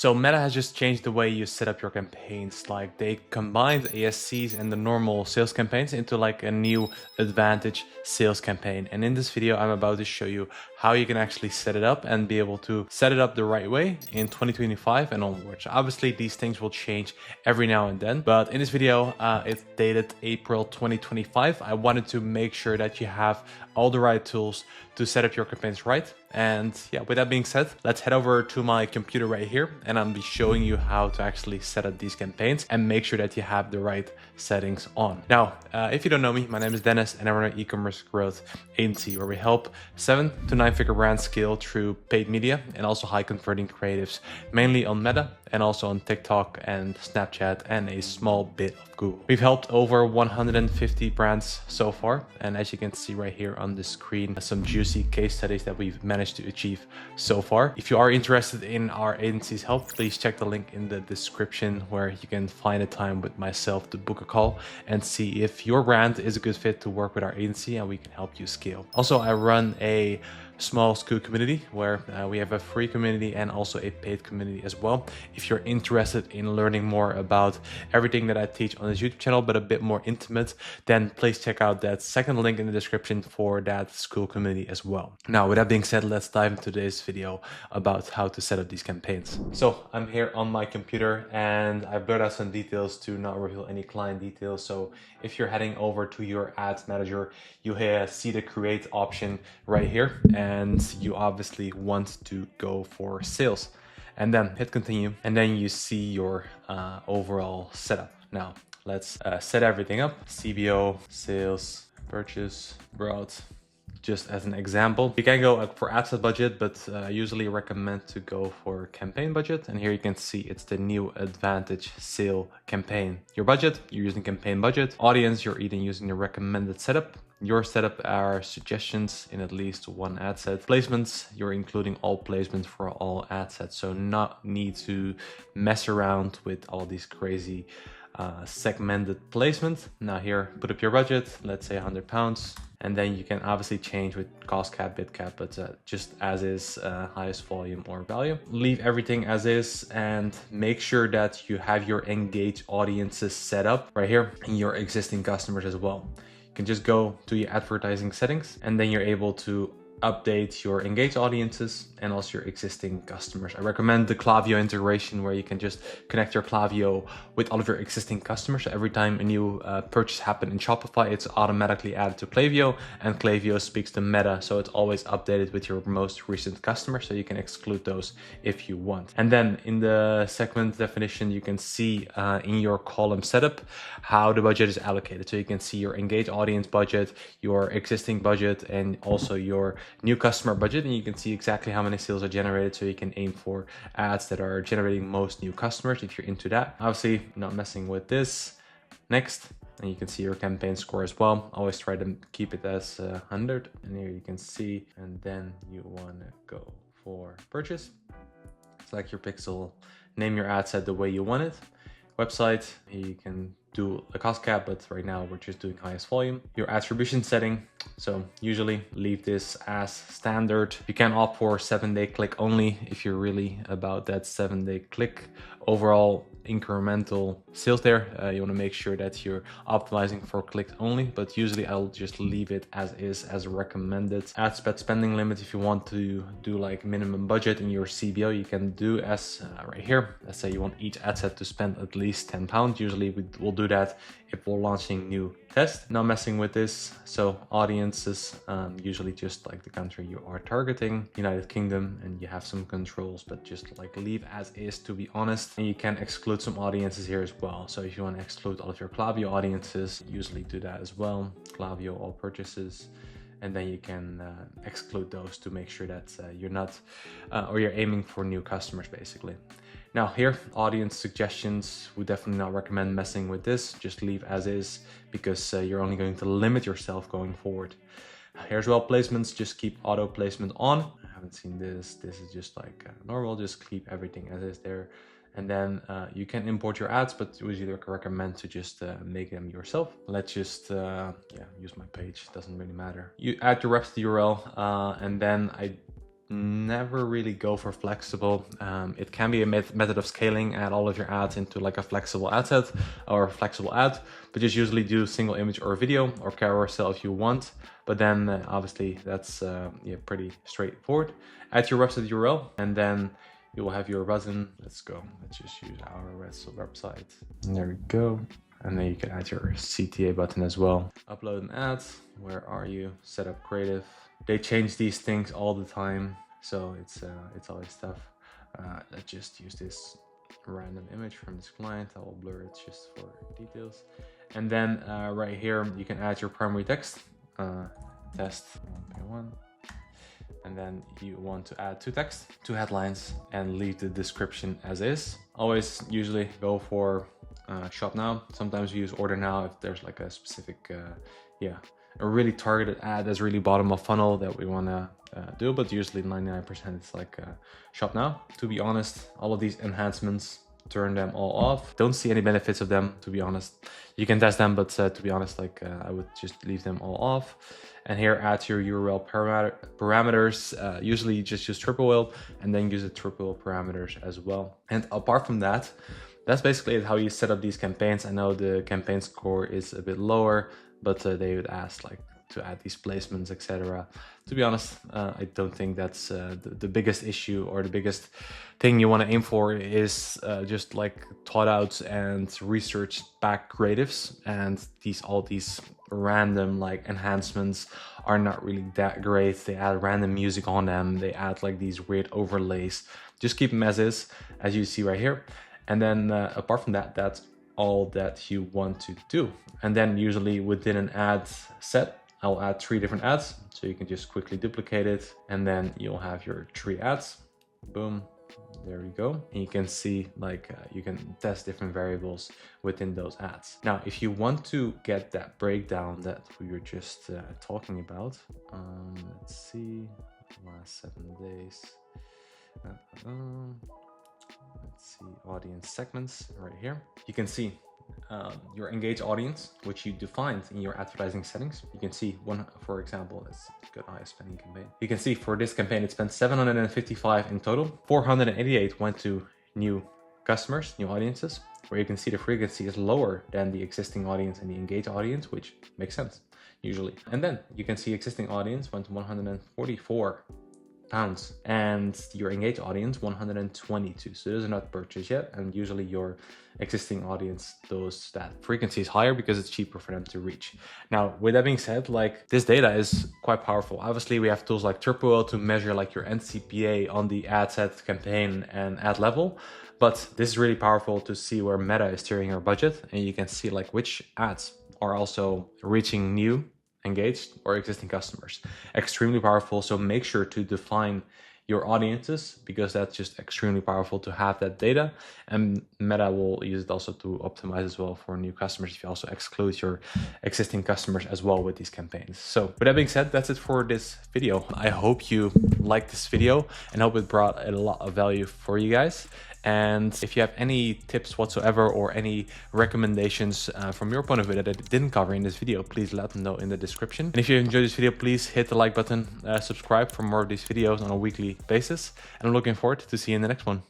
So Meta has just changed the way you set up your campaigns. Like they combined ASCs and the normal sales campaigns into like a new advantage sales campaign. And in this video, I'm about to show you how you can actually set it up and be able to set it up the right way in 2025 and onwards. Obviously, these things will change every now and then, but in this video, it's dated April 2025. I wanted to make sure that you have all the right tools to set up your campaigns right. And yeah, with that being said, let's head over to my computer right here and I'll be showing you how to actually set up these campaigns and make sure that you have the right settings on. Now, if you don't know me, my name is Dennis and I run an e-commerce growth agency where we help 7 to 9 figure brands scale through paid media and also high converting creatives, mainly on Meta and also on TikTok and Snapchat and a small bit of Google. We've helped over 150 brands so far. And as you can see right here on the screen, some juicy case studies that we've managed to achieve so far. If you are interested in our agency's help, please check the link in the description where you can find a time with myself to book a call and see if your brand is a good fit to work with our agency and we can help you scale. Also, I run a small school community where we have a free community and also a paid community as well. If you're interested in learning more about everything that I teach on this YouTube channel, but a bit more intimate, then please check out that second link in the description for that school community as well. Now, with that being said, let's dive into today's video about how to set up these campaigns. So I'm here on my computer and I blurred out some details to not reveal any client details. So if you're heading over to your ads manager, you see the create option right here. And you obviously want to go for sales and then hit continue. And then you see your overall setup. Now let's set everything up. CBO, sales, purchase, broad, just as an example. You can go for ad set budget, but I usually recommend to go for campaign budget. And here you can see it's the new advantage sale campaign. Your budget, you're using campaign budget. Audience, you're either using the recommended setup. Your setup are suggestions in at least one ad set. Placements, you're including all placements for all ad sets. So not need to mess around with all these crazy segmented placements. Now here, put up your budget, let's say £100. And then you can obviously change with cost cap, bid cap, but just as is, highest volume or value. Leave everything as is and make sure that you have your engaged audiences set up right here and your existing customers as well. You can just go to your advertising settings and then you're able to update your engaged audiences and also your existing customers. I recommend the Klaviyo integration where you can just connect your Klaviyo with all of your existing customers. So every time a new purchase happens in Shopify, it's automatically added to Klaviyo and Klaviyo speaks to Meta. So it's always updated with your most recent customers. So you can exclude those if you want. And then in the segment definition, you can see in your column setup how the budget is allocated. So you can see your engaged audience budget, your existing budget, and also your new customer budget, and you can see exactly how many sales are generated, so you can aim for ads that are generating most new customers if you're into that. Obviously not messing with this. Next, and you can see your campaign score as well. Always try to keep it as 100, and here you can see, and then you want to go for purchase. Select your pixel, name your ad set the way you want it. Website, you can do a cost cap, but right now we're just doing highest volume. Your attribution setting, so usually leave this as standard. You can opt for 7-day click only if you're really about that 7-day click. Overall incremental sales there, you want to make sure that you're optimizing for clicks only, but usually I'll just leave it as is, as recommended. Ad spending limit, if you want to do like minimum budget in your CBO, you can do as right here. Let's say you want each ad set to spend at least £10. Usually we will do that if we're launching new test. Not messing with this. So audiences, usually just like the country you are targeting, United Kingdom, and you have some controls, but just like leave as is, to be honest. And you can exclude some audiences here as well. So if you want to exclude all of your Klaviyo audiences, usually do that as well. Klaviyo all purchases. And then you can exclude those to make sure that you're not, or you're aiming for new customers basically. Now here, audience suggestions, we definitely not recommend messing with this. Just leave as is, because you're only going to limit yourself going forward. Here's well placements, just keep auto placement on. I haven't seen this. This is just like normal, just keep everything as is there. And then you can import your ads, but we usually recommend to just make them yourself. Let's just use my page, doesn't really matter. You add your reps to the URL, and then I never really go for flexible. It can be a method of scaling, add all of your ads into like a flexible ad set or flexible ad, but just usually do single image or video or carousel if you want. But then obviously that's yeah, pretty straightforward. Add your website URL and then you will have your button. Let's go. Let's just use our website. And there we go. And then you can add your CTA button as well. Upload an ad. Where are you? Set up creative. They change these things all the time, so it's always tough. Let's just use this random image from this client. I will blur it just for details. And then right here, you can add your primary text. Test 1.1. And then you want to add 2 text, 2 headlines, and leave the description as is. Always usually go for shop now. Sometimes we use order now if there's like a specific, a really targeted ad that's really bottom of funnel that we want to do, but usually 99% it's like shop now. To be honest, all of these enhancements, turn them all off. Don't see any benefits of them, to be honest. You can test them, but to be honest, like I would just leave them all off. And here, add your URL parameters. Usually just use triple whale and then use the triple whale parameters as well. And apart from that, that's basically how you set up these campaigns. I know the campaign score is a bit lower, but they would ask like to add these placements, etc. To be honest, I don't think that's the biggest issue or the biggest thing you want to aim for is just like thought out and research back creatives, and all these random like enhancements are not really that great. They add random music on them. They add like these weird overlays. Just keep them as is, as you see right here. And then apart from that, that's all that you want to do. And then usually within an ad set, I'll add 3 different ads. So you can just quickly duplicate it and then you'll have your 3 ads. Boom, there we go. And you can see like you can test different variables within those ads. Now, if you want to get that breakdown that we were just talking about, let's see, last 7 days. Let's see, audience segments right here. You can see your engaged audience, which you defined in your advertising settings. You can see one, for example, let's go to highest spending campaign. You can see for this campaign, it spent 755 in total. 488 went to new customers, new audiences, where you can see the frequency is lower than the existing audience and the engaged audience, which makes sense usually. And then you can see existing audience went to 144 pounds and your engaged audience 122. So those are not purchased yet, and usually your existing audience, that frequency is higher because it's cheaper for them to reach. Now, with that being said, like this data is quite powerful. Obviously, we have tools like triple whale to measure like your NCPA on the ad set, campaign, and ad level. But this is really powerful to see where Meta is steering your budget, and you can see like which ads are also reaching new, engaged, or existing customers. Extremely powerful. So make sure to define your audiences, because that's just extremely powerful to have that data. And Meta will use it also to optimize as well for new customers if you also exclude your existing customers as well with these campaigns. So with that being said, that's it for this video. I hope you liked this video and hope it brought a lot of value for you guys. And if you have any tips whatsoever or any recommendations from your point of view that I didn't cover in this video, please let them know in the description. And if you enjoyed this video, please hit the like button, subscribe for more of these videos on a weekly basis. And I'm looking forward to see you in the next one.